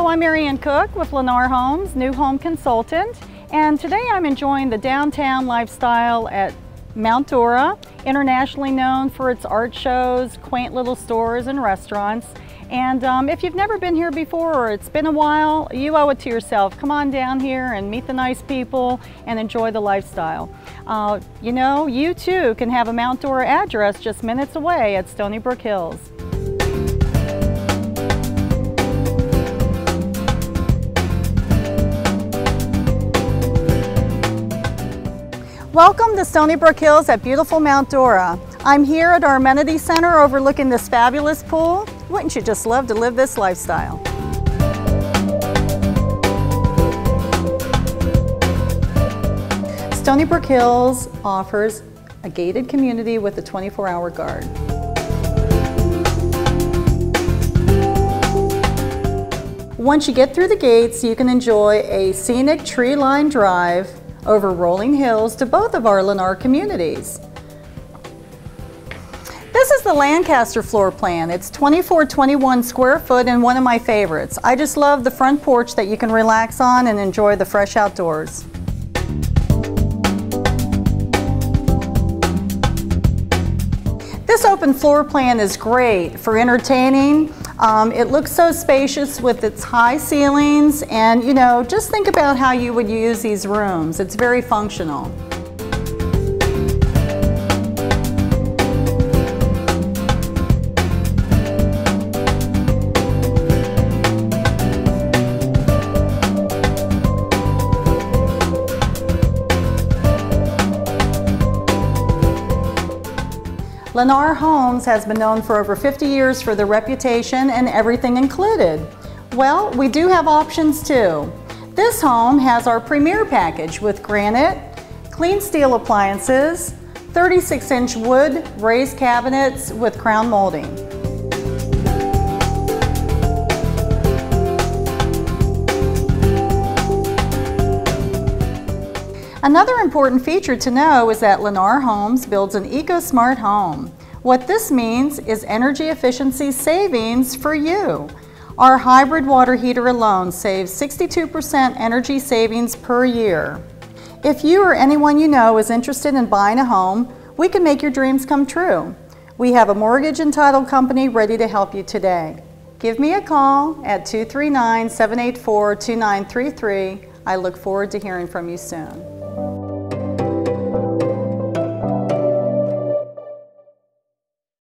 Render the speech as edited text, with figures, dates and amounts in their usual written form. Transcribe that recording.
I'm Mary Ann Cook with Lennar Homes, new home consultant, and today I'm enjoying the downtown lifestyle at Mount Dora, internationally known for its art shows, quaint little stores and restaurants. And if you've never been here before or it's been a while, you owe it to yourself. Come on down here and meet the nice people and enjoy the lifestyle. You know, you too can have a Mount Dora address just minutes away at Stoneybrook Hills. Welcome to Stoneybrook Hills at beautiful Mount Dora. I'm here at our amenity center overlooking this fabulous pool. Wouldn't you just love to live this lifestyle? Stoneybrook Hills offers a gated community with a 24-hour guard. Once you get through the gates, you can enjoy a scenic tree-lined drive over rolling hills to both of our Lennar communities. This is the Lancaster floor plan. It's 2421 square foot and one of my favorites. I just love the front porch that you can relax on and enjoy the fresh outdoors. This open floor plan is great for entertaining. It looks so spacious with its high ceilings, and you know, just think about how you would use these rooms. It's very functional. Lennar Homes has been known for over 50 years for their reputation and everything included. Well, we do have options too. This home has our premier package with granite, clean steel appliances, 36-inch wood raised cabinets with crown molding. Another important feature to know is that Lennar Homes builds an eco-smart home. What this means is energy efficiency savings for you. Our hybrid water heater alone saves 62% energy savings per year. If you or anyone you know is interested in buying a home, we can make your dreams come true. We have a mortgage and title company ready to help you today. Give me a call at 239-784-2933. I look forward to hearing from you soon.